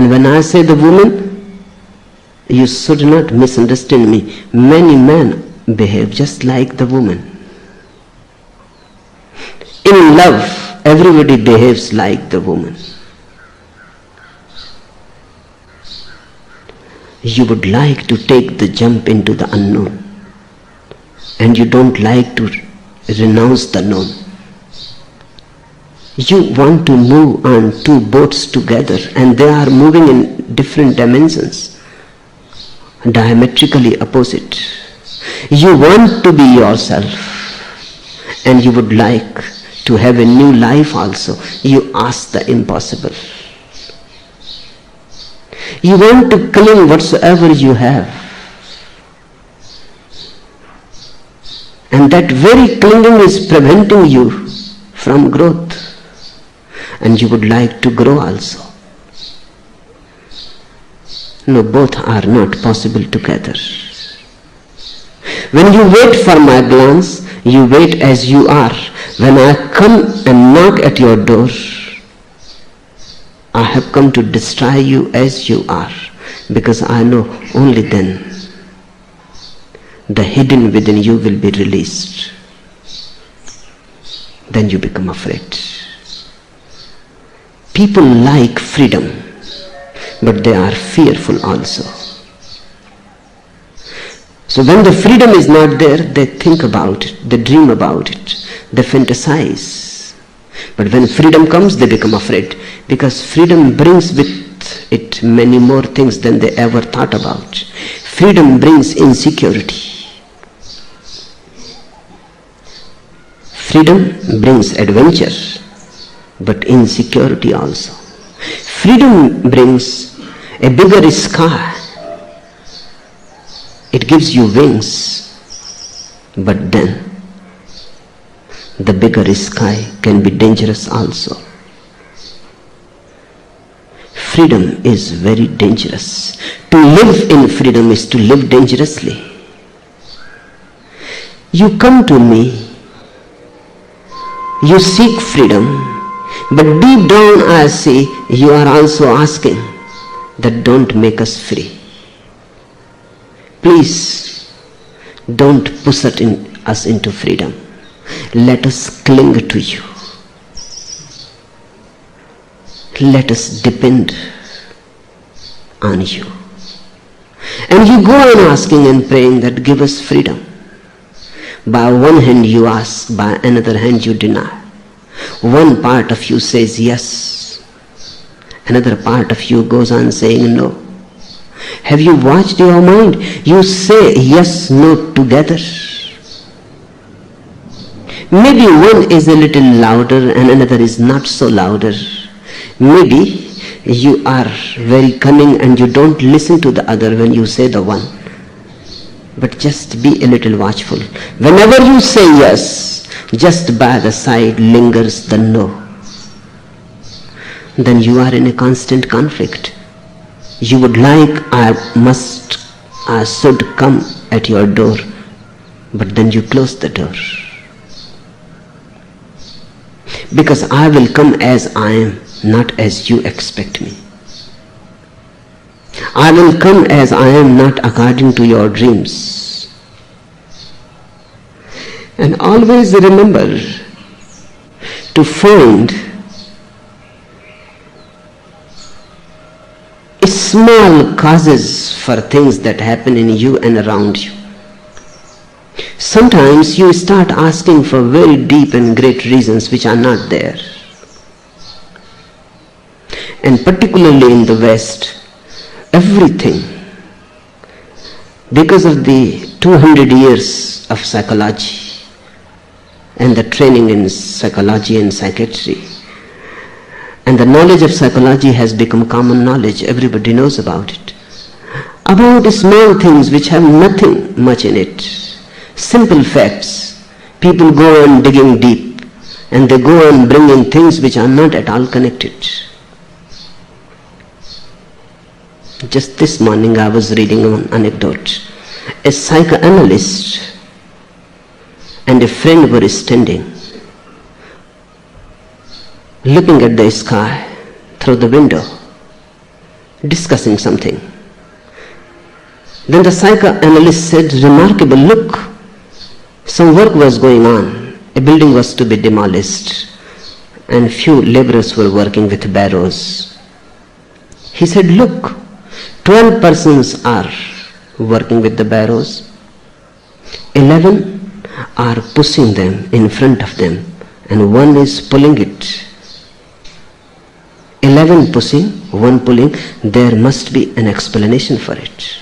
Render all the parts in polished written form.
And when I say the woman, you should not misunderstand me. Many men behave just like the woman. In love, everybody behaves like the woman. You would like to take the jump into the unknown, and you don't like to renounce the known. You want to move on two boats together, and they are moving in different dimensions, diametrically opposite. You want to be yourself, and you would like to have a new life also. You ask the impossible. You want to cling whatsoever you have, and that very clinging is preventing you from growth, and you would like to grow also. No, both are not possible together. When you wait for my glance, you wait as you are. When I come and knock at your door, I have come to destroy you as you are, because I know only then the hidden within you will be released. Then you become afraid. People like freedom, but they are fearful also. So when the freedom is not there, they think about it, they dream about it, they fantasize. But when freedom comes, they become afraid, because freedom brings with it many more things than they ever thought about. Freedom brings insecurity. Freedom brings adventure, but insecurity also. Freedom brings a bigger sky. It gives you wings, but then the bigger sky can be dangerous also. Freedom is very dangerous. To live in freedom is to live dangerously. You come to me, you seek freedom, but deep down I see you are also asking that don't make us free. Please don't push us into freedom. Let us cling to you. Let us depend on you. And you go on asking and praying that give us freedom. By one hand you ask, by another hand you deny. One part of you says yes, another part of you goes on saying no. Have you watched your mind? You say yes, no together. Maybe one is a little louder and another is not so louder. Maybe you are very cunning and you don't listen to the other when you say the one. But just be a little watchful. Whenever you say yes, just by the side lingers the no. Then you are in a constant conflict. You would like, I should come at your door, but then you close the door. Because I will come as I am, not as you expect me. I will come as I am, not according to your dreams. And always remember to find small causes for things that happen in you and around you. Sometimes you start asking for very deep and great reasons which are not there. And particularly in the West, everything, because of the 200 years of psychology and the training in psychology and psychiatry, and the knowledge of psychology has become common knowledge. Everybody knows about it. About small things which have nothing much in it. Simple facts. People go on digging deep and they go on bringing things which are not at all connected. Just this morning I was reading an anecdote. A psychoanalyst and a friend were standing, looking at the sky through the window, discussing something. Then the psychoanalyst said, remarkable, look, some work was going on. A building was to be demolished and few laborers were working with barrows. He said, look, 12 persons are working with the barrows. 11 are pushing them in front of them and one is pulling it. 11 pushing, 1 pulling. There must be an explanation for it.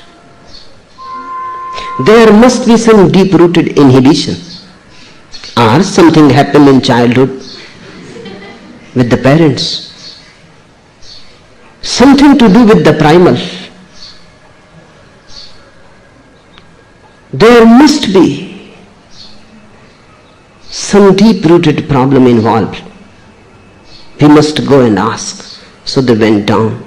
There must be some deep-rooted inhibition, or something happened in childhood with the parents, something to do with the primal. There must be some deep-rooted problem involved. We must go and ask. So they went down.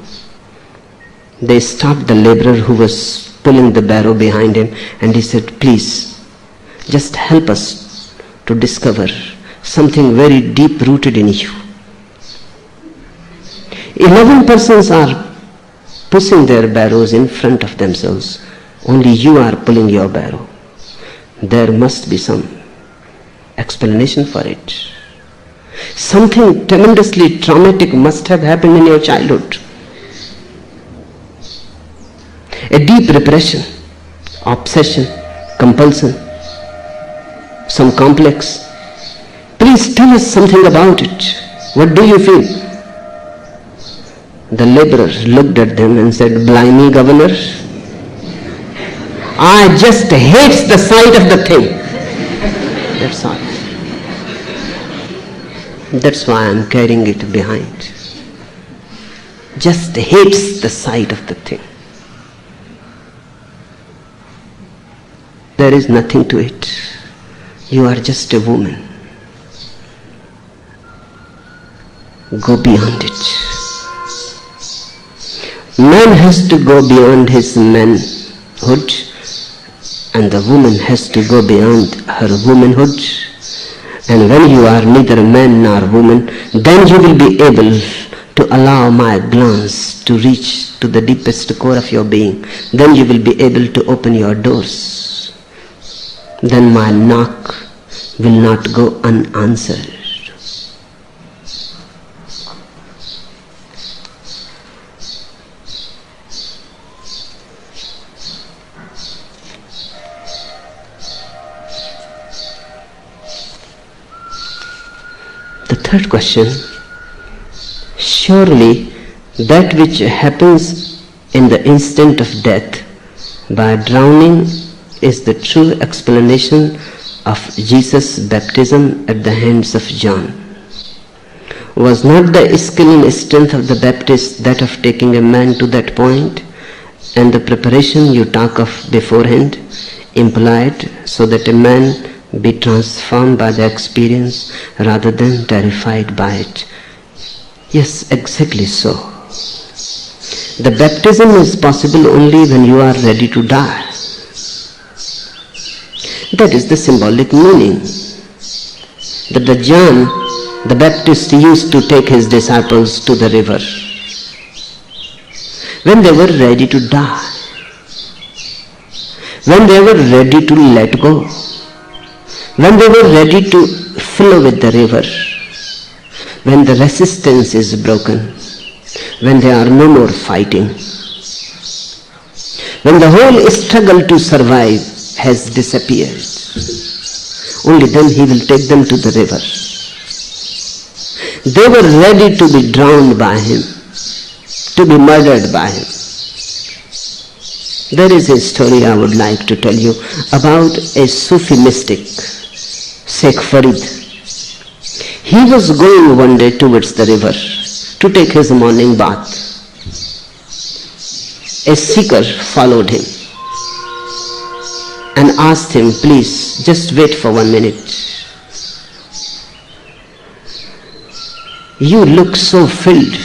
They stopped the laborer who was pulling the barrow behind him, and he said, please, just help us to discover something very deep-rooted in you. 11 persons are pushing their barrows in front of themselves. Only you are pulling your barrow. There must be some explanation for it. Something tremendously traumatic must have happened in your childhood. A deep repression, obsession, compulsion, some complex. Please tell us something about it. What do you feel? The laborer looked at them and said, blimey, governor, I just hate the sight of the thing. That's all. That's why I'm carrying it behind. Just hates the sight of the thing. There is nothing to it. You are just a woman. Go beyond it. Man has to go beyond his manhood, and the woman has to go beyond her womanhood. And when you are neither man nor woman, then you will be able to allow my glance to reach to the deepest core of your being. Then you will be able to open your doors. Then my knock will not go unanswered. The third question, surely that which happens in the instant of death by drowning is the true explanation of Jesus' baptism at the hands of John. Was not the skill and strength of the Baptist that of taking a man to that point, and the preparation you talk of beforehand implied, so that a man be transformed by the experience rather than terrified by it? Yes, exactly so. The baptism is possible only when you are ready to die. That is the symbolic meaning. That the John the Baptist used to take his disciples to the river when they were ready to die, when they were ready to let go, when they were ready to flow with the river, when the resistance is broken, when there are no more fighting, when the whole struggle to survive has disappeared, only then he will take them to the river. They were ready to be drowned by him, to be murdered by him. There is a story I would like to tell you about a Sufi mystic, Sheikh Farid. He was going one day towards the river to take his morning bath. A seeker followed him and asked him, please, just wait for 1 minute. You look so filled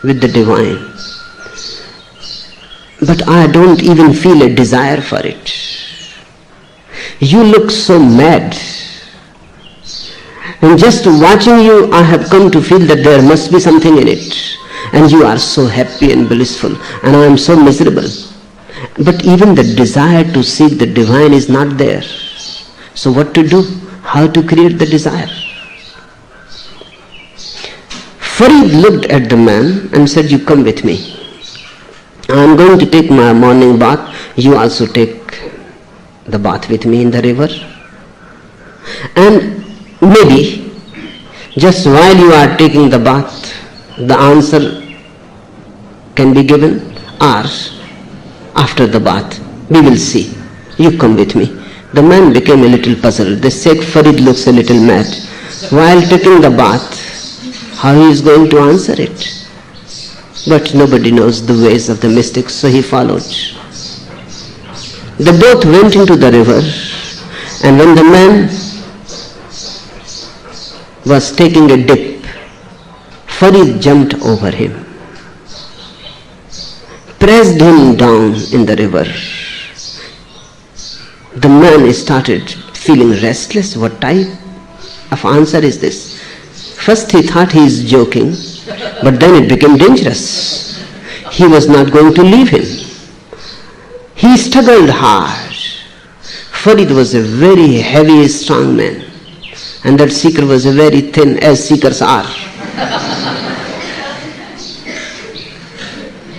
with the divine, but I don't even feel a desire for it. You look so mad, and just watching you, I have come to feel that there must be something in it. and you are so happy and blissful, and I am so miserable. But even the desire to seek the divine is not there. So what to do? How to create the desire? Farid looked at the man and said, you come with me. I am going to take my morning bath. You also take the bath with me in the river. And maybe just while you are taking the bath, the answer can be given, or after the bath. We will see. You come with me. The man became a little puzzled. The Sheikh Farid looks a little mad. While taking the bath, how he is going to answer it? But nobody knows the ways of the mystics, so he followed. They both went into the river, and when the man was taking a dip, Farid jumped over him, pressed him down in the river. The man started feeling restless. What type of answer is this? First he thought he is joking, but then it became dangerous. He was not going to leave him. He struggled hard. Farid was a very heavy, strong man, and that seeker was a very thin, as seekers are.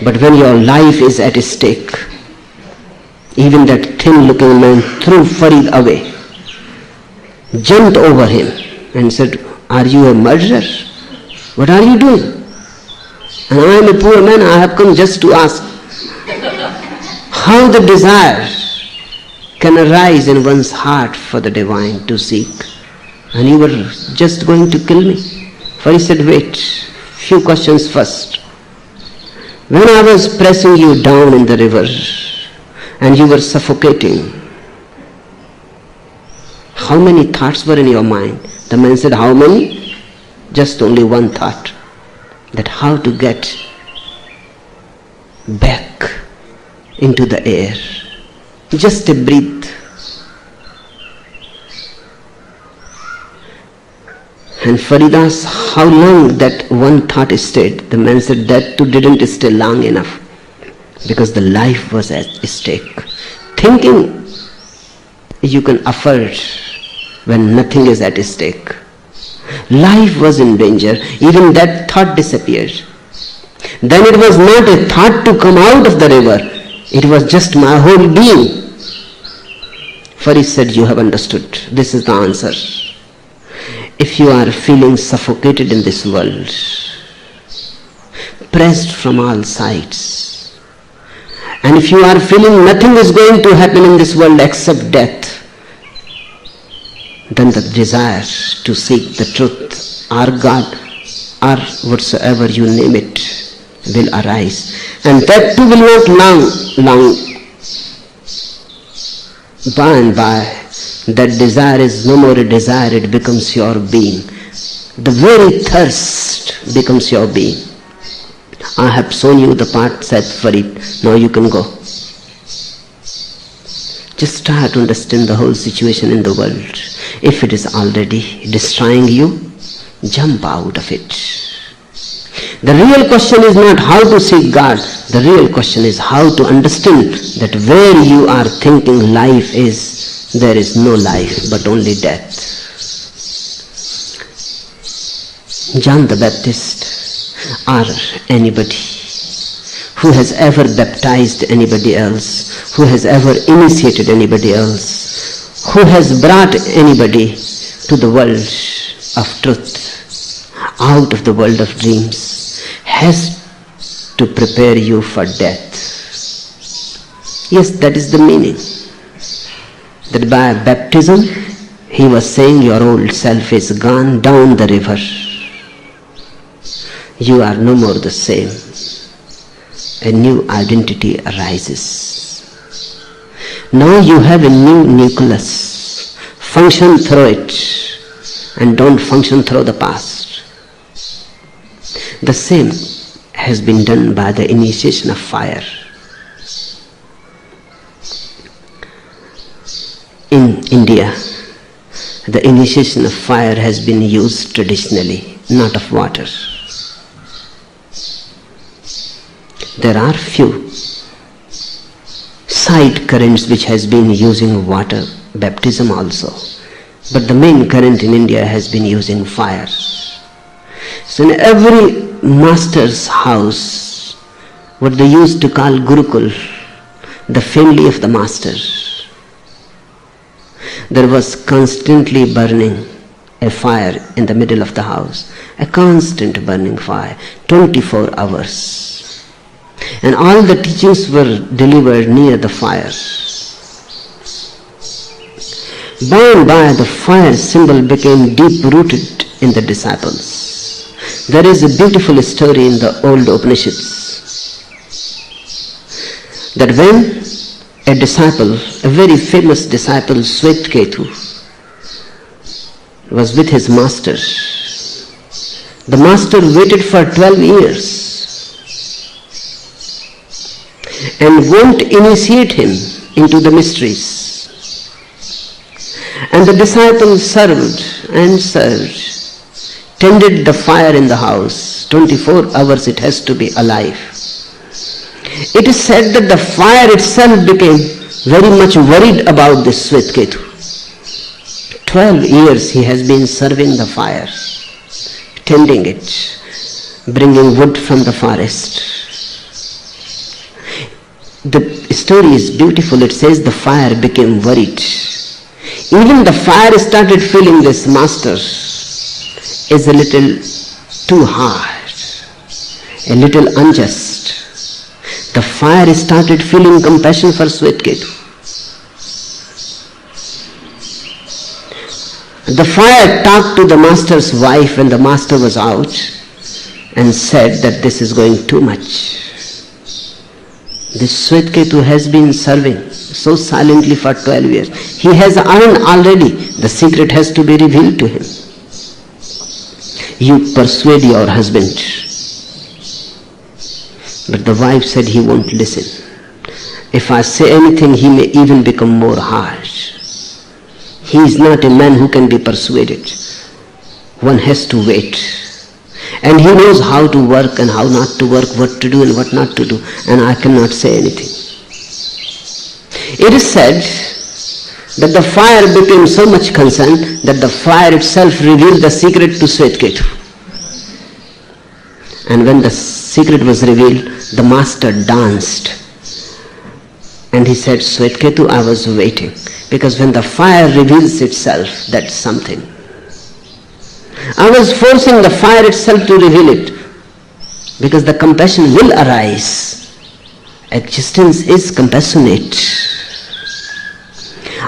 But when your life is at stake, even that thin-looking man threw Farid away, jumped over him and said, are you a murderer? What are you doing? And I am a poor man, I have come just to ask how the desire can arise in one's heart for the divine to seek. And you were just going to kill me. Farid said, wait, few questions first. When I was pressing you down in the river and you were suffocating, how many thoughts were in your mind? The man said, how many? Just only one thought, that how to get back into the air. Just a breath. And Farid asked how long that one thought stayed. The man said that too didn't stay long enough, because the life was at stake. Thinking you can afford when nothing is at stake. Life was in danger. Even that thought disappeared. Then it was not a thought to come out of the river. It was just my whole being. Farid said, you have understood. This is the answer. If you are feeling suffocated in this world, pressed from all sides, and if you are feeling nothing is going to happen in this world except death, then the desire to seek the truth or God or whatsoever you name it will arise. And that too will not long by and by. That desire is no more a desire, it becomes your being. The very thirst becomes your being. I have shown you the path, said Farid. Now you can go. Just try to understand the whole situation in the world. If it is already destroying you, jump out of it. The real question is not how to seek God. The real question is how to understand that where you are thinking life is, there is no life but only death. John the Baptist or anybody who has ever baptized anybody else, who has ever initiated anybody else, who has brought anybody to the world of truth, out of the world of dreams, has to prepare you for death. Yes, that is the meaning. That by baptism, he was saying your old self is gone down the river. You are no more the same. A new identity arises. Now you have a new nucleus. Function through it and don't function through the past. The same has been done by the initiation of fire. In India, the initiation of fire has been used traditionally, not of water. There are few side currents which has been using water baptism also. But the main current in India has been using fire. So in every master's house, what they used to call Gurukul, the family of the master, there was constantly burning a fire in the middle of the house, a constant burning fire, 24 hours. And all the teachings were delivered near the fire. By and by, the fire symbol became deep-rooted in the disciples. There is a beautiful story in the old Upanishads that when a disciple, a very famous disciple, Svetketu, was with his master, the master waited for 12 years and won't initiate him into the mysteries. And the disciple served and served, tended the fire in the house. 24 hours it has to be alive. It is said that the fire itself became very much worried about this Svetketu. 12 years he has been serving the fire, tending it, bringing wood from the forest. The story is beautiful. It says the fire became worried. Even the fire started feeling this master is a little too hard, a little unjust. The fire started feeling compassion for Svetketu. The fire talked to the master's wife when the master was out and said that this is going too much. This Svetketu has been serving so silently for 12 years. He has earned already. The secret has to be revealed to him. You persuade your husband. But the wife said he won't listen. If I say anything, he may even become more harsh. He is not a man who can be persuaded. One has to wait. And he knows how to work and how not to work, what to do and what not to do. And I cannot say anything. It is said that the fire became so much concerned that the fire itself revealed the secret to Svetketu. And when the secret was revealed, the master danced. And he said, Svetketu, I was waiting. Because when the fire reveals itself, that's something. I was forcing the fire itself to reveal it. Because the compassion will arise. Existence is compassionate.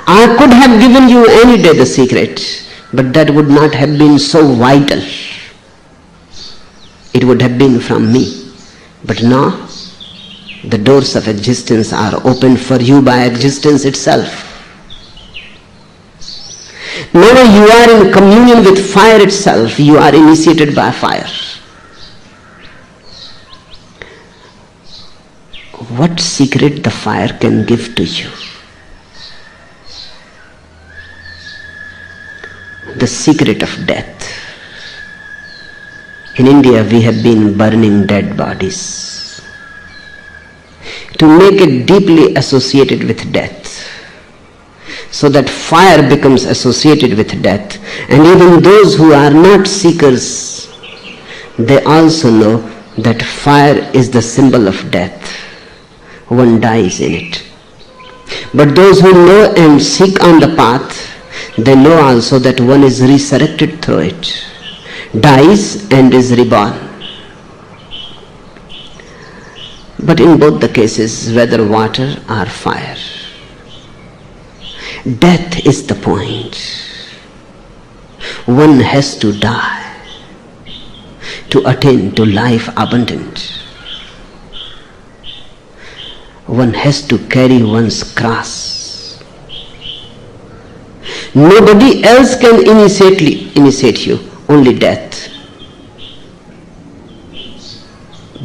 I could have given you any day the secret, but that would not have been so vital. It would have been from me. But now, the doors of existence are opened for you by existence itself. Now you are in communion with fire itself. You are initiated by fire. What secret the fire can give to you? The secret of death. In India, we have been burning dead bodies to make it deeply associated with death, so that fire becomes associated with death. And even those who are not seekers, they also know that fire is the symbol of death. One dies in it. But those who know and seek on the path, they know also that one is resurrected through it, dies and is reborn. But in both the cases, whether water or fire, death is the point. One has to die to attain to life abundant. One has to carry one's cross. Nobody else can initiate you, only death.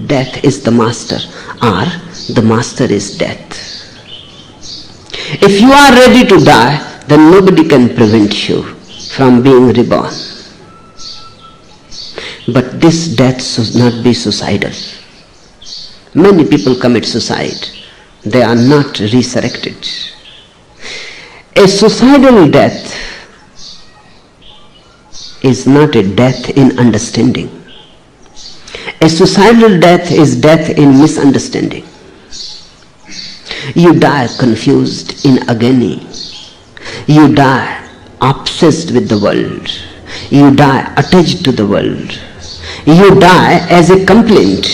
Death is the master, or the master is death. If you are ready to die, then nobody can prevent you from being reborn. But this death should not be suicidal. Many people commit suicide. They are not resurrected. A suicidal death is not a death in understanding. A suicidal death is death in misunderstanding. You die confused in agony. You die obsessed with the world. You die attached to the world. You die as a complaint.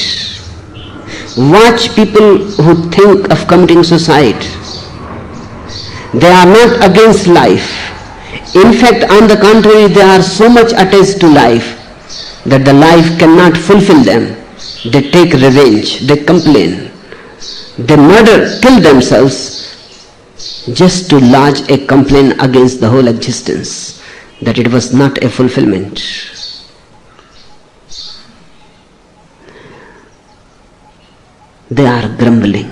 Watch people who think of committing suicide. They are not against life. In fact, on the contrary, they are so much attached to life that the life cannot fulfill them. They take revenge, they complain, they murder, kill themselves just to lodge a complaint against the whole existence that it was not a fulfillment. They are grumbling.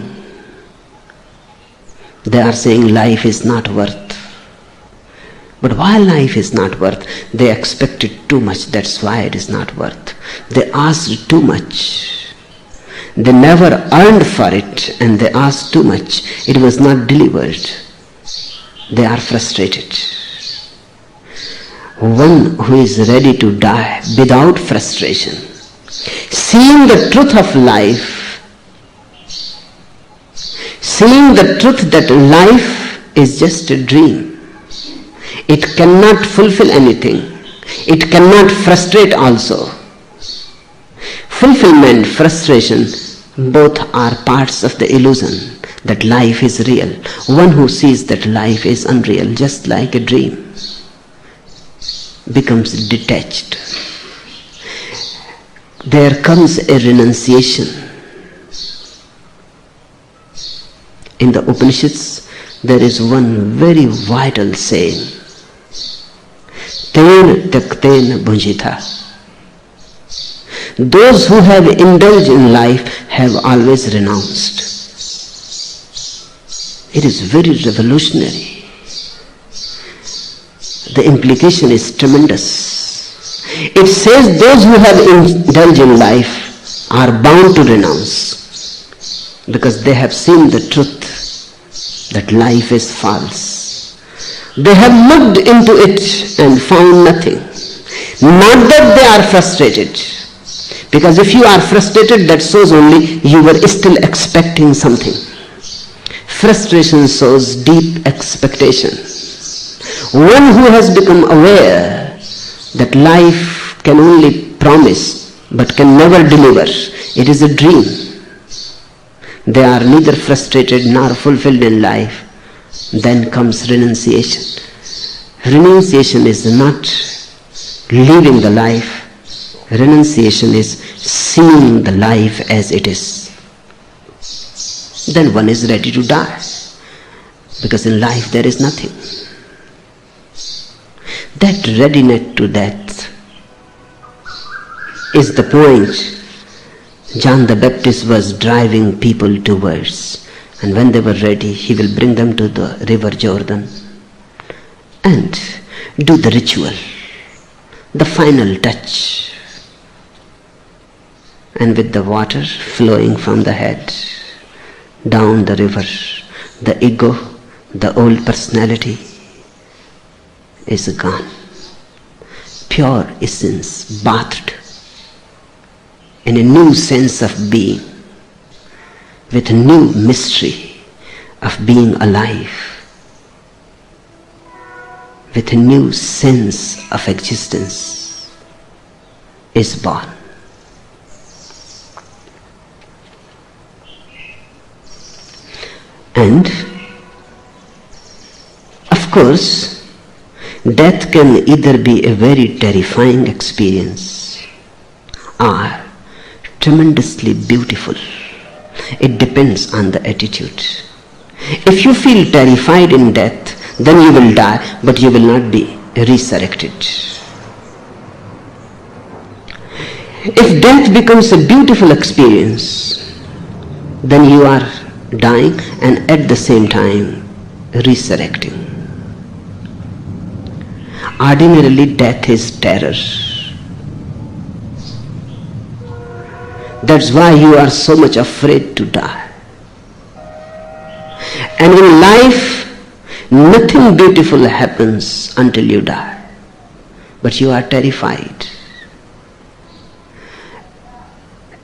They are saying life is not worth. But while life is not worth, they expected too much. That's why it is not worth. They asked too much. They never earned for it, and they asked too much. It was not delivered. They are frustrated. One who is ready to die without frustration, seeing the truth of life, seeing the truth that life is just a dream. It cannot fulfill anything. It cannot frustrate also. Fulfillment, frustration, both are parts of the illusion that life is real. One who sees that life is unreal, just like a dream, becomes detached. There comes a renunciation. In the Upanishads, there is one very vital saying. Ten takten bhunjitha. Those who have indulged in life have always renounced. It is very revolutionary. The implication is tremendous. It says those who have indulged in life are bound to renounce because they have seen the truth that life is false. They have looked into it and found nothing. Not that they are frustrated, because if you are frustrated, that shows only you were still expecting something. Frustration shows deep expectation. One who has become aware that life can only promise but can never deliver, it is a dream. They are neither frustrated nor fulfilled in life. Then comes renunciation. Renunciation is not leaving the life. Renunciation is seeing the life as it is. Then one is ready to die, because in life there is nothing. That readiness to death is the point John the Baptist was driving people towards. And when they were ready, he will bring them to the river Jordan and do the ritual, the final touch. And with the water flowing from the head down the river, the ego, the old personality is gone. Pure essence bathed in a new sense of being, with a new mystery of being alive, with a new sense of existence is born. And of course, death can either be a very terrifying experience or tremendously beautiful. It depends on the attitude. If you feel terrified in death, then you will die, but you will not be resurrected. If death becomes a beautiful experience, then you are dying and at the same time resurrecting. Ordinarily, death is terror. That's why you are so much afraid to die. And in life, nothing beautiful happens until you die. But you are terrified.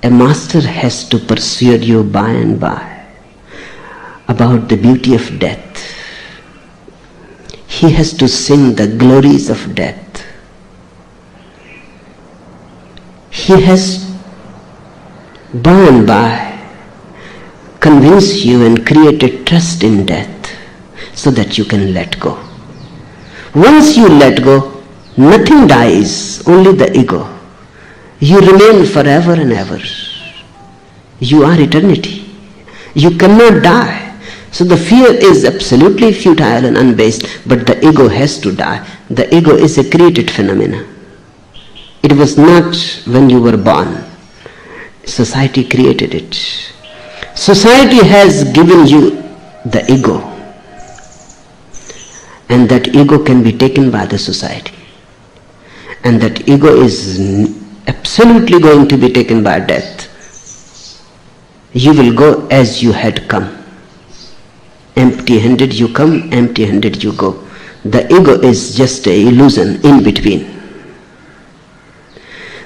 A master has to persuade you by and by about the beauty of death. He has to sing the glories of death. He has by and by convince you and create a trust in death so that you can let go. Once you let go, nothing dies, only the ego. You remain forever and ever. You are eternity. You cannot die. So the fear is absolutely futile and unbased, but the ego has to die. The ego is a created phenomenon. It was not when you were born. Society created it. Society has given you the ego, and that ego can be taken by the society, and that ego is absolutely going to be taken by death. You will go as you had come. Empty-handed you come, empty-handed you go. The ego is just an illusion in between.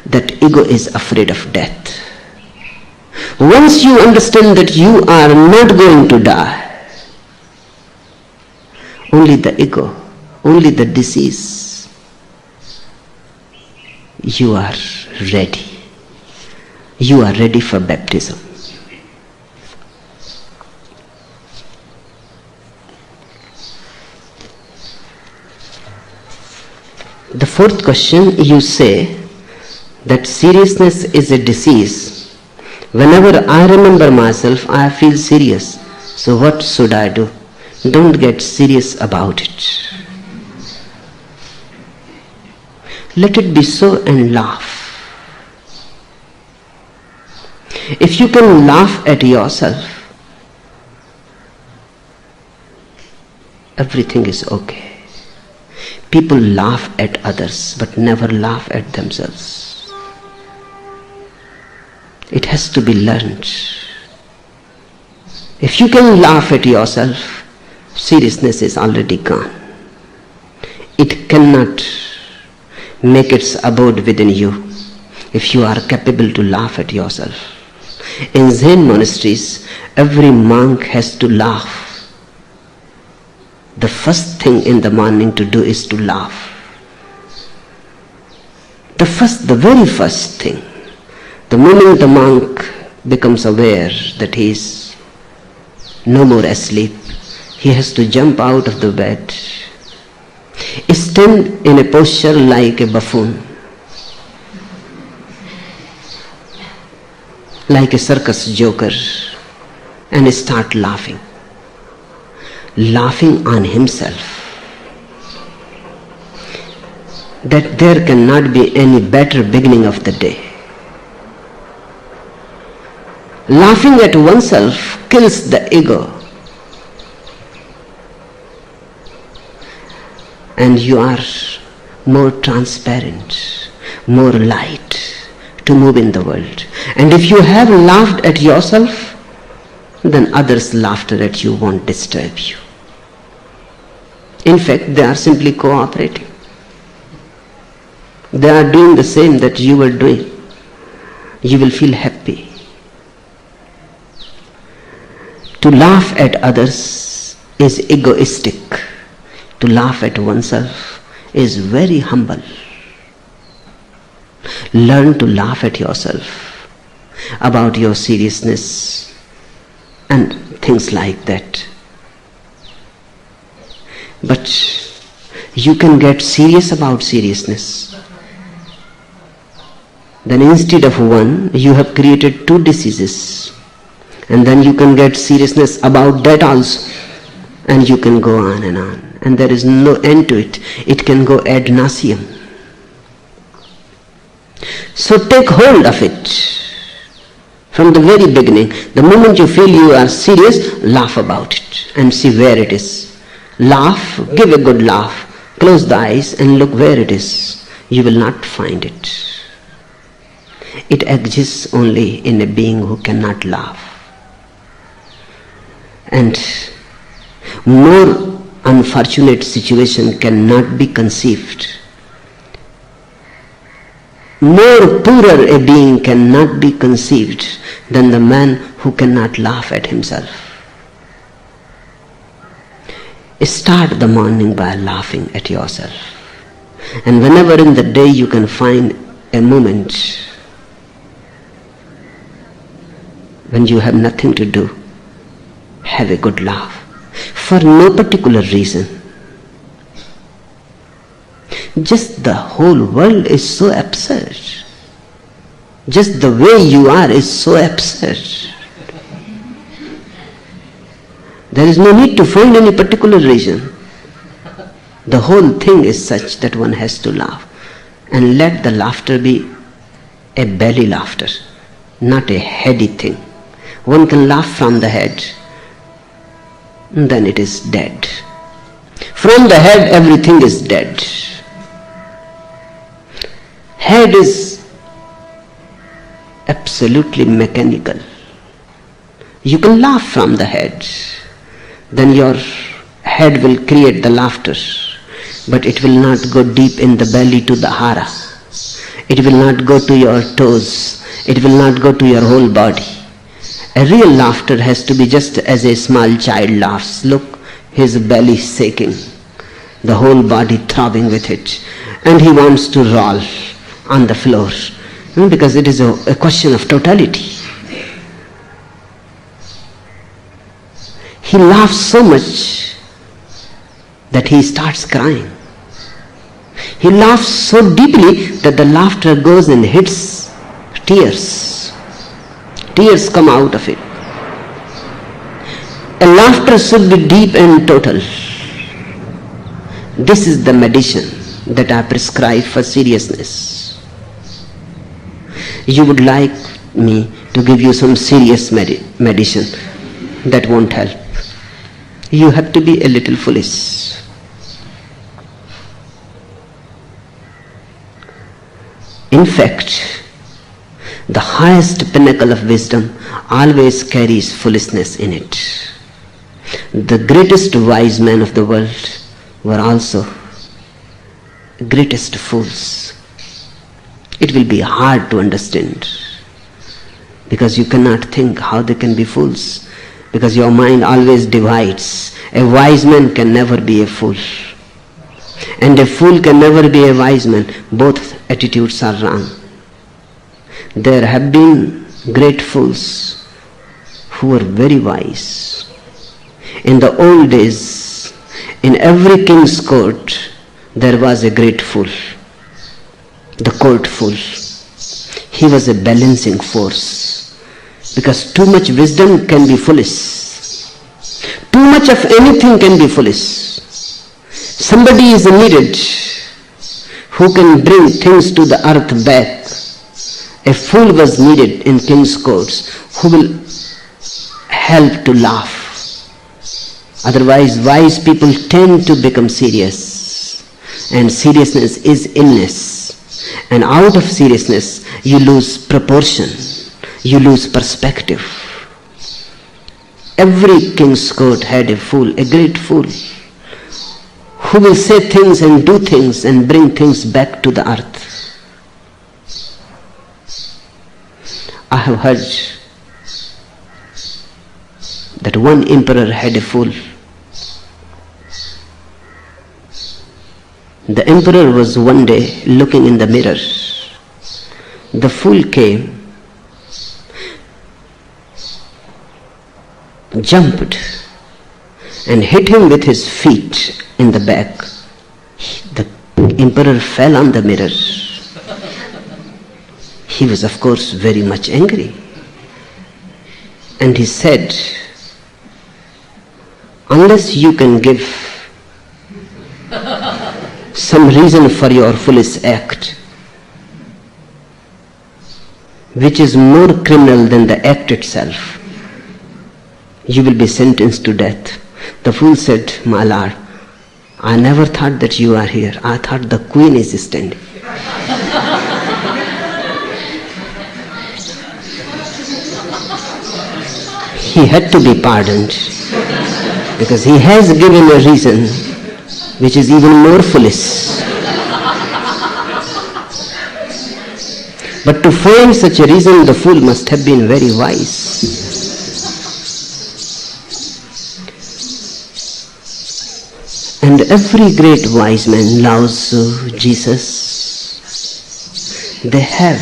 That ego is afraid of death. Once you understand that you are not going to die, only the ego, only the disease, you are ready. You are ready for baptism. The fourth question, you say that seriousness is a disease. Whenever I remember myself, I feel serious. So what should I do? Don't get serious about it. Let it be so and laugh. If you can laugh at yourself, everything is okay. People laugh at others, but never laugh at themselves. It has to be learned. If you can laugh at yourself, seriousness is already gone. It cannot make its abode within you if you are capable to laugh at yourself. In Zen monasteries, every monk has to laugh. The first thing in the morning to do is to laugh. The very first thing. The moment the monk becomes aware that he is no more asleep, he has to jump out of the bed, stand in a posture like a buffoon, like a circus joker, and start laughing. Laughing on himself. That there cannot be any better beginning of the day. Laughing at oneself kills the ego. And you are more transparent, more light to move in the world. And if you have laughed at yourself, then others' laughter at you won't disturb you. In fact, they are simply cooperating. They are doing the same that you were doing. You will feel happy. To laugh at others is egoistic. To laugh at oneself is very humble. Learn to laugh at yourself about your seriousness and things like that. But you can get serious about seriousness. Then instead of one, you have created two diseases. And then you can get seriousness about that also. And you can go on. And there is no end to it. It can go ad nauseum. So take hold of it. From the very beginning, the moment you feel you are serious, laugh about it and see where it is. Laugh, give a good laugh, close the eyes and look where it is. You will not find it. It exists only in a being who cannot laugh. And more unfortunate situation cannot be conceived. More poorer a being cannot be conceived than the man who cannot laugh at himself. Start the morning by laughing at yourself. And whenever in the day you can find a moment when you have nothing to do, have a good laugh. For no particular reason. Just the whole world is so absurd. Just the way you are is so absurd. There is no need to find any particular reason. The whole thing is such that one has to laugh. And let the laughter be a belly laughter, not a heady thing. One can laugh from the head, then it is dead. From the head, everything is dead. Head is absolutely mechanical. You can laugh from the head, then your head will create the laughter, but it will not go deep in the belly to the hara. It will not go to your toes. It will not go to your whole body. A real laughter has to be just as a small child laughs. Look, his belly shaking, the whole body throbbing with it, and he wants to roll on the floor, because it is a question of totality. He laughs so much that he starts crying. He laughs so deeply that the laughter goes and hits tears. Tears come out of it. A laughter should be deep and total. This is the medicine that I prescribe for seriousness. You would like me to give you some serious medicine that won't help. You have to be a little foolish. In fact, the highest pinnacle of wisdom always carries foolishness in it. The greatest wise men of the world were also greatest fools. It will be hard to understand, because you cannot think how they can be fools, because your mind always divides. A wise man can never be a fool, and a fool can never be a wise man. Both attitudes are wrong. There have been great fools who were very wise. In the old days, in every king's court, there was a great fool, the court fool. He was a balancing force, because too much wisdom can be foolish. Too much of anything can be foolish. Somebody is needed who can bring things to the earth back. A fool was needed in king's courts who will help to laugh. Otherwise, wise people tend to become serious, and seriousness is illness. And out of seriousness, you lose proportion, you lose perspective. Every king's court had a fool, a great fool, who will say things and do things and bring things back to the earth. I have heard that one emperor had a fool. The emperor was one day looking in the mirror. The fool came, jumped, and hit him with his feet in the back. The emperor fell on the mirror. He was, of course, very much angry. And he said, unless you can give some reason for your foolish act, which is more criminal than the act itself, you will be sentenced to death. The fool said, my lord, I never thought that you are here. I thought the queen is standing. he had to be pardoned because he has given a reason which is even more foolish. But to find such a reason, the fool must have been very wise. And every great wise man, Lao Tzu, Jesus, they have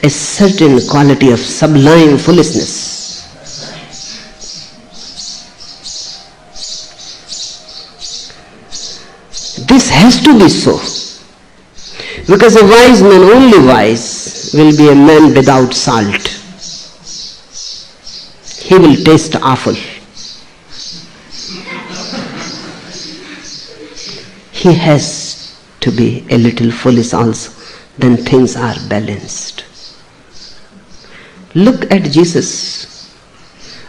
a certain quality of sublime foolishness. This has to be so. Because a wise man, only wise, will be a man without salt. He will taste awful. He has to be a little foolish also, then things are balanced. Look at Jesus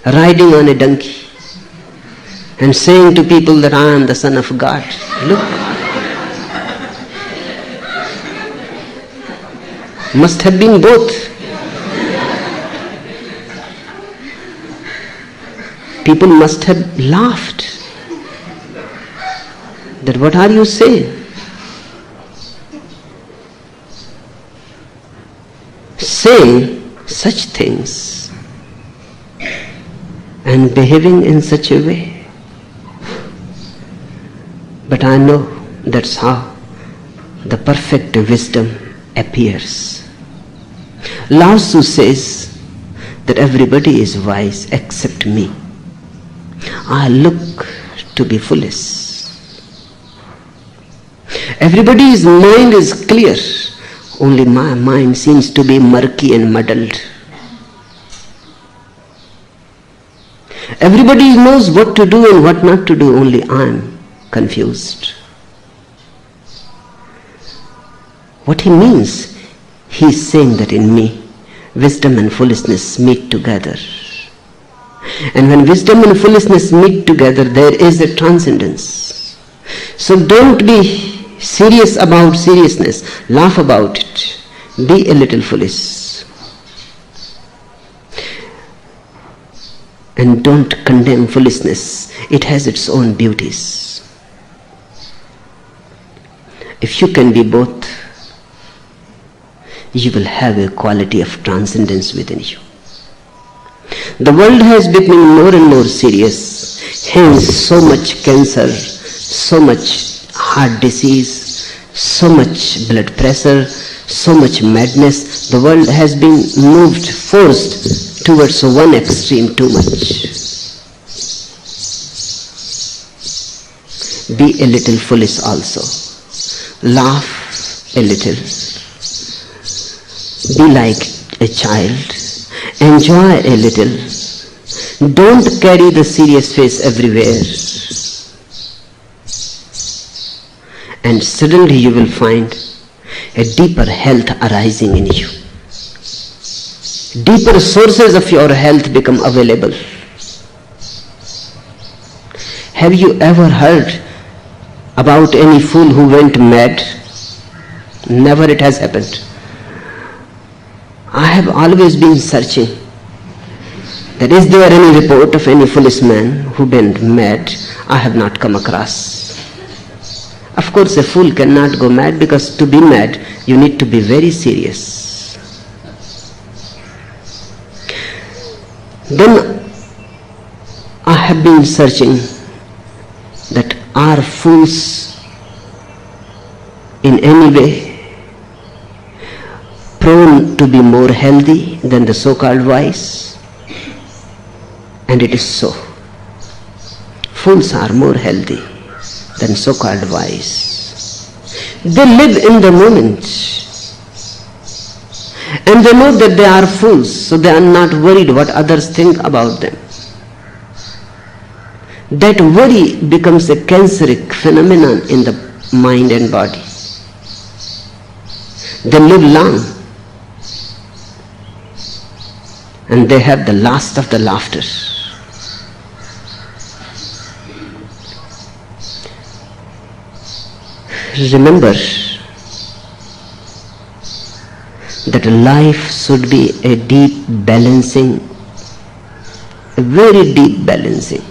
riding on a donkey and saying to people that I am the Son of God. Look. Must have been both. People must have laughed. That what are you saying? Saying such things and behaving in such a way. But I know that's how the perfect wisdom appears. Lao Tzu says that everybody is wise except me. I look to be foolish. Everybody's mind is clear, only my mind seems to be murky and muddled. Everybody knows what to do and what not to do, only I am confused. What he means, he is saying that in me, wisdom and foolishness meet together. And when wisdom and foolishness meet together, there is a transcendence. So don't be serious about seriousness. Laugh about it. Be a little foolish. And don't condemn foolishness. It has its own beauties. If you can be both, you will have a quality of transcendence within you. The world has become more and more serious. Hence so much cancer, so much heart disease, so much blood pressure, so much madness. The world has been forced towards one extreme too much. Be a little foolish also. Laugh a little. Be like a child. Enjoy a little. Don't carry the serious face everywhere. And suddenly you will find a deeper health arising in you. Deeper sources of your health become available. Have you ever heard about any fool who went mad? Never it has happened. I have always been searching that is there any report of any foolish man who went mad? I have not come across. Of course, a fool cannot go mad, because to be mad, you need to be very serious. Then I have been searching that are fools in any way prone to be more healthy than the so-called wise? And it is so. Fools are more healthy than so-called wise. They live in the moment. And they know that they are fools, so they are not worried what others think about them. That worry becomes a canceric phenomenon in the mind and body. They live long. And they have the last of the laughter. Remember that life should be a deep balancing a very deep balancing.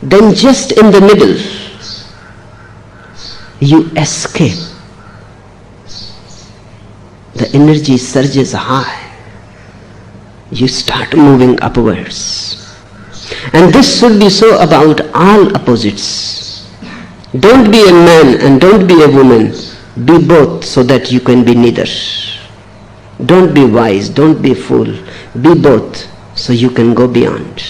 Then just in the middle, you escape. The energy surges high. You start moving upwards. And this should be so about all opposites. Don't be a man and don't be a woman. Be both so that you can be neither. Don't be wise, don't be fool. Be both so you can go beyond.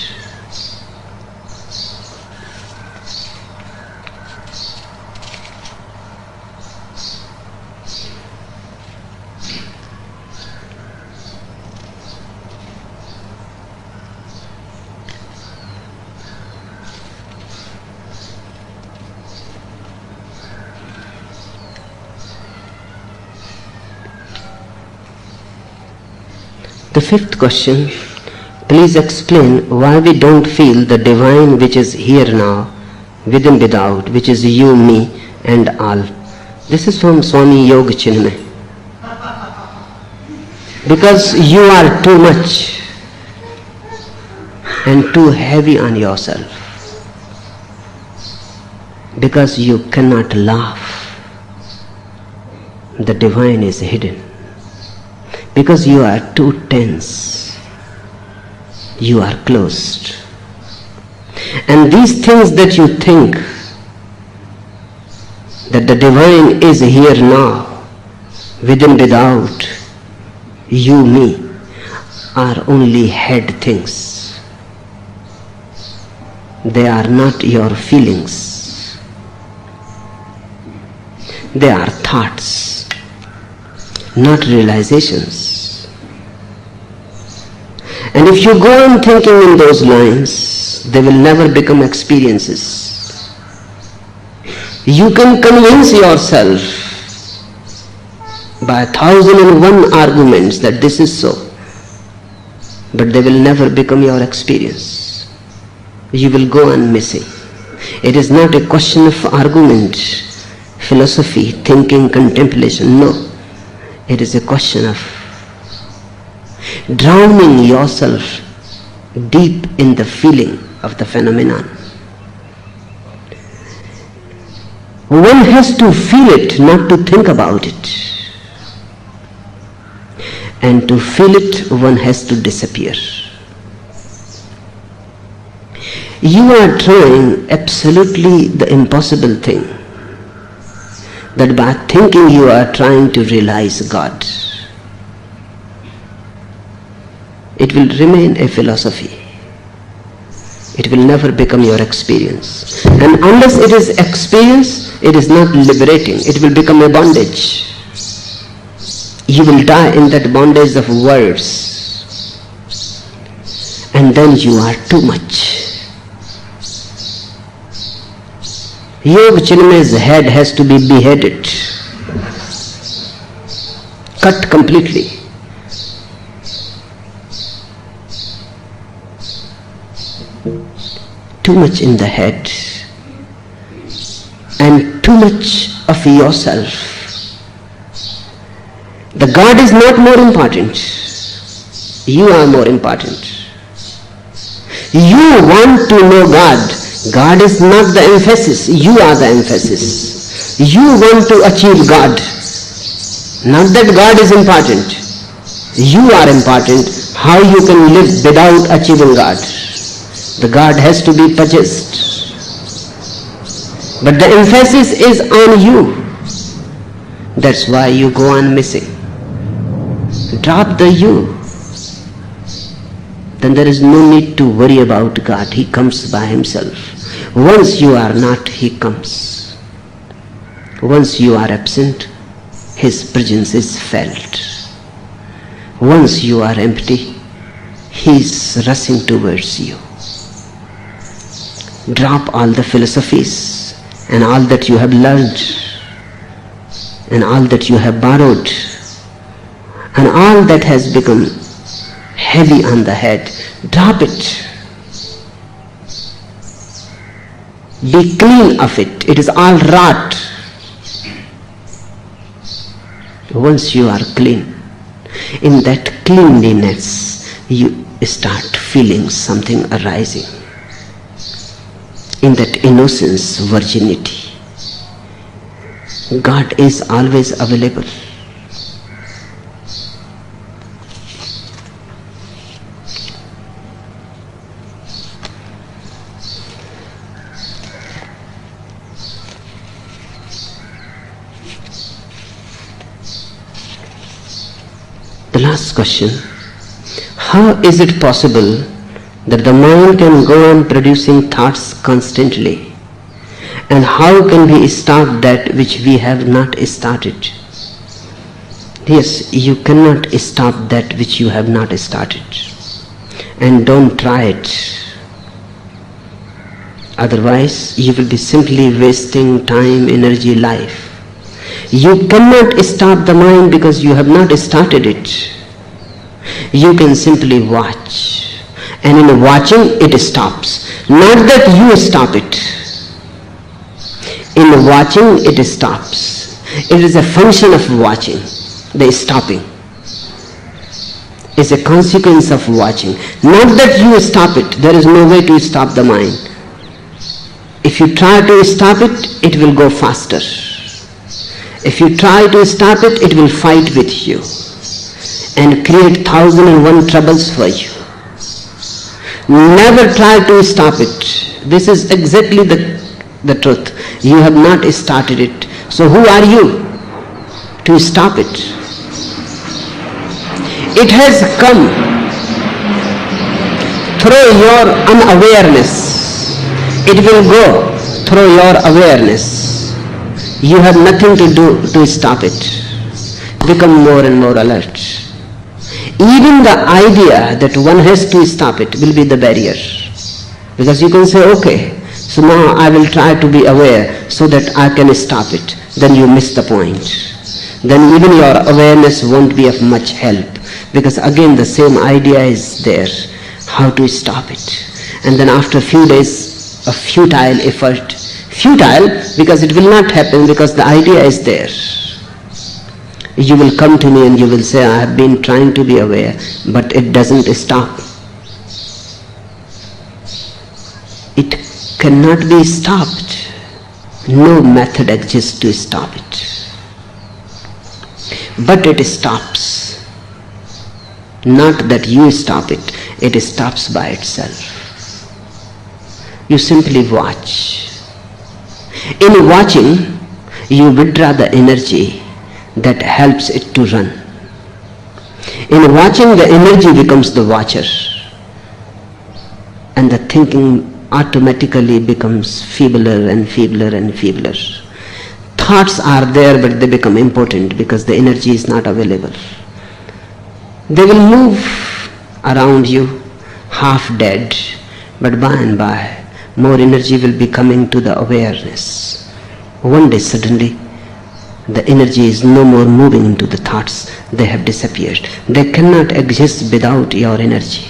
The fifth question, please explain why we don't feel the divine which is here now, within, without, which is you, me and all. This is from Swami Yoga Chinmay. Because you are too much and too heavy on yourself. Because you cannot laugh. The divine is hidden. Because you are too tense, you are closed. And these things that you think, that the divine is here now, within, without, you, me, are only head things. They are not your feelings. They are thoughts, not realizations. And if you go on thinking in those lines, they will never become experiences. You can convince yourself by 1,001 arguments that this is so, but they will never become your experience. You will go on missing. It is not a question of argument, philosophy, thinking, contemplation. No. It is a question of drowning yourself deep in the feeling of the phenomenon. One has to feel it, not to think about it. And to feel it, one has to disappear. You are trying absolutely the impossible thing, that by thinking you are trying to realize God. It will remain a philosophy. It will never become your experience. And unless it is experience, it is not liberating. It will become a bondage. You will die in that bondage of words. And then you are too much. Yoga Chinmay's head has to be beheaded, cut completely. Too much in the head and too much of yourself. The God is not more important. You are more important. You want to know God. God is not the emphasis. You are the emphasis. You want to achieve God. Not that God is important. You are important. How you can live without achieving God. The God has to be purchased. But the emphasis is on you. That's why you go on missing. Drop the you. Then there is no need to worry about God. He comes by himself. Once you are not, he comes. Once you are absent, his presence is felt. Once you are empty, he is rushing towards you. Drop all the philosophies and all that you have learned and all that you have borrowed and all that has become heavy on the head. Drop it. Be clean of it. It is all rot. Once you are clean, in that cleanliness, you start feeling something arising. In that innocence, virginity, God is always available. The last question: how is it possible that the mind can go on producing thoughts constantly? And how can we stop that which we have not started? Yes, you cannot stop that which you have not started. And don't try it. Otherwise, you will be simply wasting time, energy, life. You cannot stop the mind because you have not started it. You can simply watch. And in watching, it stops. Not that you stop it. In watching, it stops. It is a function of watching, the stopping. It's a consequence of watching. Not that you stop it. There is no way to stop the mind. If you try to stop it, it will go faster. If you try to stop it, it will fight with you and create 1,001 troubles for you. Never try to stop it. This is exactly the truth. You have not started it. So who are you to stop it? It has come through your unawareness. It will go through your awareness. You have nothing to do to stop it. Become more and more alert. Even the idea that one has to stop it will be the barrier. Because you can say, okay, so now I will try to be aware so that I can stop it. Then you miss the point. Then even your awareness won't be of much help. Because again the same idea is there, how to stop it. And then after a few days of futile effort, futile because it will not happen because the idea is there. You will come to me and you will say, I have been trying to be aware, but it doesn't stop. It cannot be stopped. No method exists to stop it. But it stops. Not that you stop it, it stops by itself. You simply watch. In watching, you withdraw the energy that helps it to run. In watching, the energy becomes the watcher, and the thinking automatically becomes feebler and feebler and feebler. Thoughts are there, but they become important because the energy is not available. They will move around you half dead, but by and by more energy will be coming to the awareness. One day suddenly the energy is no more moving into the thoughts. They have disappeared. They cannot exist without your energy.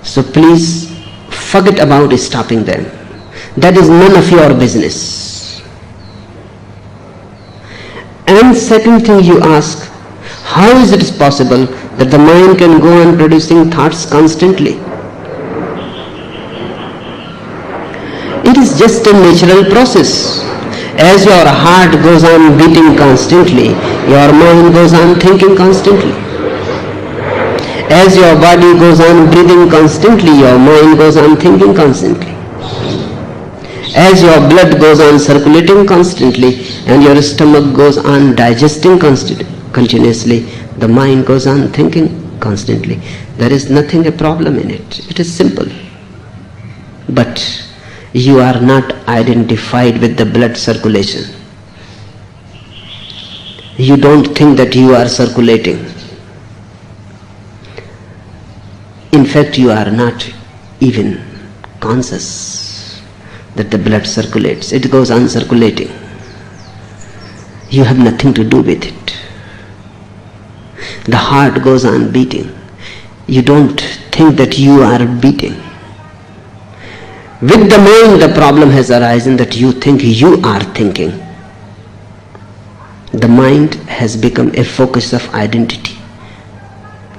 So please forget about stopping them. That is none of your business. And second thing you ask, how is it possible that the mind can go on producing thoughts constantly? It is just a natural process. As your heart goes on beating constantly, your mind goes on thinking constantly. As your body goes on breathing constantly, your mind goes on thinking constantly. As your blood goes on circulating constantly and your stomach goes on digesting continuously, the mind goes on thinking constantly. There is nothing a problem in it. It is simple. But you are not identified with the blood circulation. You don't think that you are circulating. In fact, you are not even conscious that the blood circulates. It goes on circulating. You have nothing to do with it. The heart goes on beating. You don't think that you are beating. With the mind, the problem has arisen that you think you are thinking. The mind has become a focus of identity.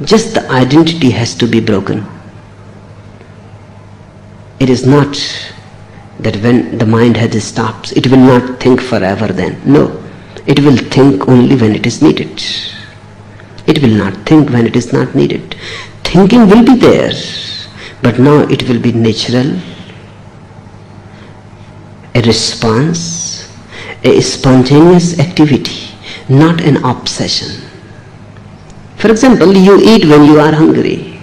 Just the identity has to be broken. It is not that when the mind has stopped, it will not think forever then. No, it will think only when it is needed. It will not think when it is not needed. Thinking will be there, but now it will be natural, a response, a spontaneous activity, not an obsession. For example, you eat when you are hungry,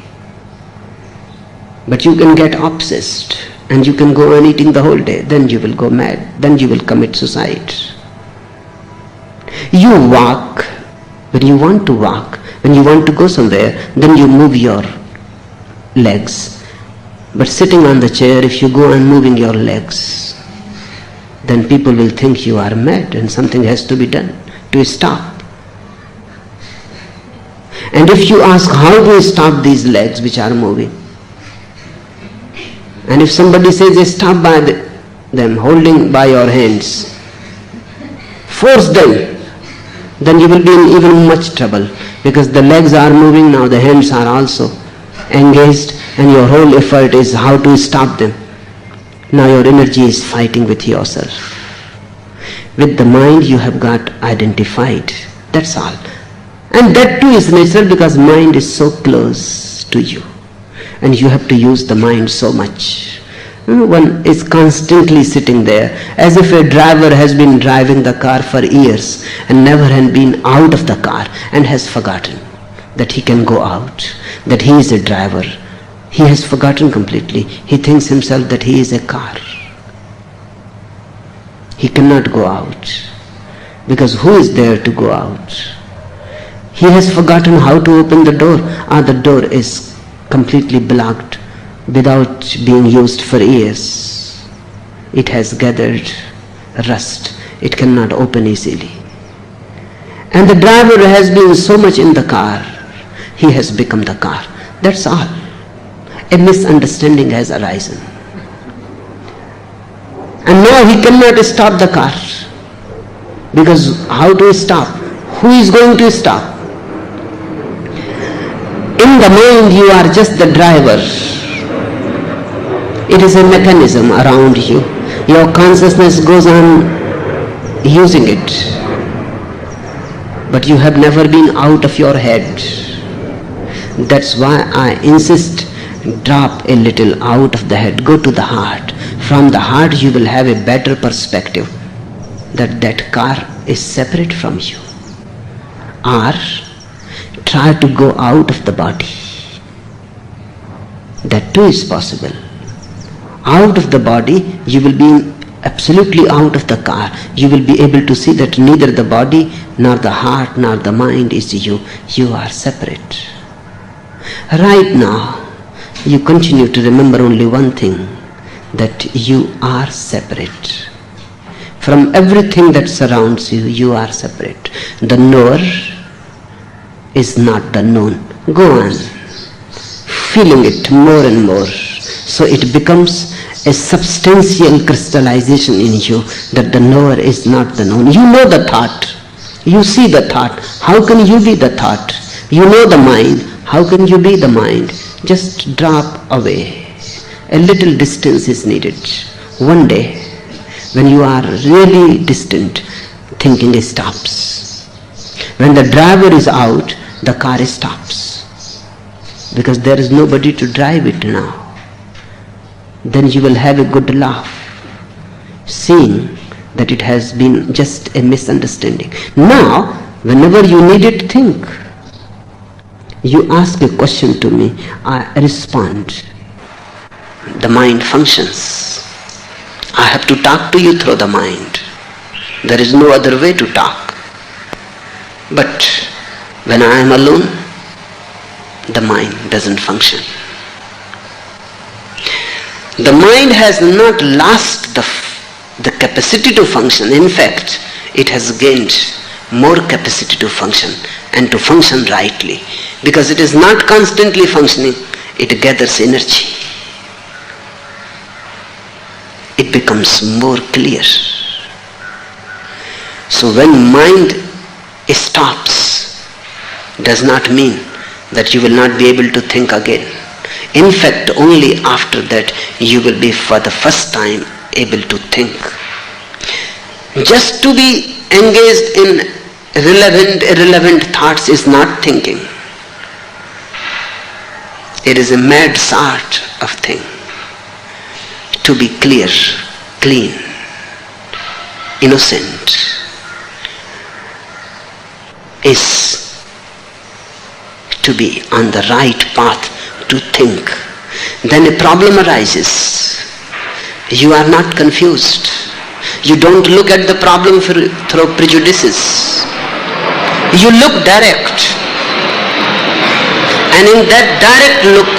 but you can get obsessed and you can go on eating the whole day. Then you will go mad. Then you will commit suicide. You walk when you want to walk. When you want to go somewhere, then you move your legs. But sitting on the chair, if you go on moving your legs, then people will think you are mad and something has to be done to stop. And if you ask, how do you stop these legs which are moving? And if somebody says, stop by them, holding by your hands, force them, then you will be in even much trouble, because the legs are moving now, the hands are also engaged, and your whole effort is how to stop them. Now your energy is fighting with yourself. With the mind you have got identified, that's all. And that too is natural, because mind is so close to you. And you have to use the mind so much. One is constantly sitting there, as if a driver has been driving the car for years and never had been out of the car and has forgotten that he can go out, that he is a driver. He has forgotten completely. He thinks himself that he is a car. He cannot go out, because who is there to go out? He has forgotten how to open the door. The door is completely blocked without being used for years. It has gathered rust. It cannot open easily. And the driver has been so much in the car, he has become the car. That's all. A misunderstanding has arisen. And now he cannot stop the car. Because how to stop? Who is going to stop? In the mind you are just the driver. It is a mechanism around you. Your consciousness goes on using it. But you have never been out of your head. That's why I insist, drop a little out of the head, go to the heart. From the heart you will have a better perspective that car is separate from you. Or try to go out of the body. That too is possible. Out of the body, you will be absolutely out of the car. You will be able to see that neither the body, nor the heart, nor the mind is you. You are separate. Right now, you continue to remember only one thing, that you are separate. From everything that surrounds you, you are separate. The knower is not the known. Go on, feeling it more and more. So it becomes a substantial crystallization in you that the knower is not the known. You know the thought. You see the thought. How can you be the thought? You know the mind. How can you be the mind? Just drop away. A little distance is needed. One day, when you are really distant, thinking stops. When the driver is out, the car stops. Because there is nobody to drive it now. Then you will have a good laugh, seeing that it has been just a misunderstanding. Now, whenever you need it, think. You ask a question to me, I respond. The mind functions. I have to talk to you through the mind. There is no other way to talk. But when I am alone, the mind doesn't function. The mind has not lost the capacity to function. In fact, it has gained more capacity to function, and to function rightly. Because it is not constantly functioning, it gathers energy. It becomes more clear. So when mind stops, does not mean that you will not be able to think again. In fact, only after that you will be for the first time able to think. Just to be engaged in irrelevant thoughts is not thinking. It is a mad sort of thing. To be clear, clean, innocent is to be on the right path to think. Then a problem arises. You are not confused. You don't look at the problem through prejudices. You look direct. And in that direct look,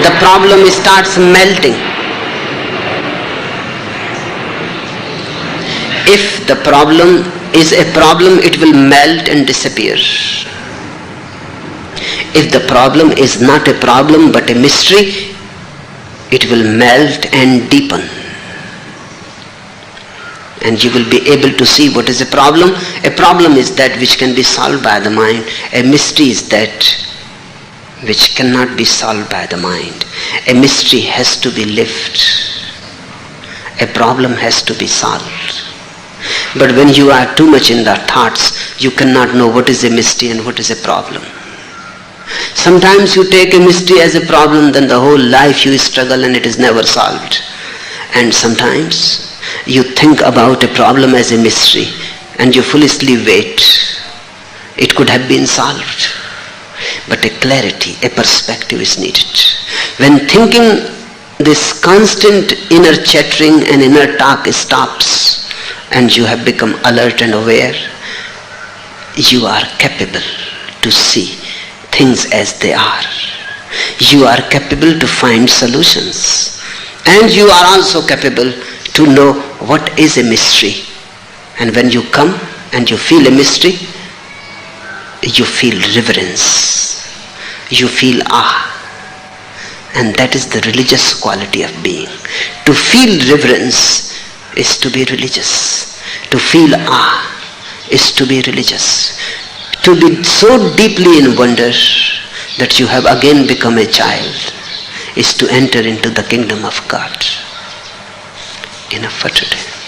the problem starts melting. If the problem is a problem, it will melt and disappear. If the problem is not a problem but a mystery, it will melt and deepen. And you will be able to see what is a problem. A problem is that which can be solved by the mind. A mystery is that which cannot be solved by the mind. A mystery has to be lived. A problem has to be solved. But when you are too much in the thoughts, you cannot know what is a mystery and what is a problem. Sometimes you take a mystery as a problem, then the whole life you struggle and it is never solved. And sometimes you think about a problem as a mystery and you foolishly wait. It could have been solved. But a clarity, a perspective is needed. When thinking, this constant inner chattering and inner talk stops and you have become alert and aware, you are capable to see things as they are. You are capable to find solutions. And you are also capable to know what is a mystery. And when you come and you feel a mystery, you feel reverence. You feel awe. And that is the religious quality of being. To feel reverence is to be religious. To feel awe is to be religious. To be so deeply in wonder that you have again become a child is to enter into the kingdom of God. Enough for today.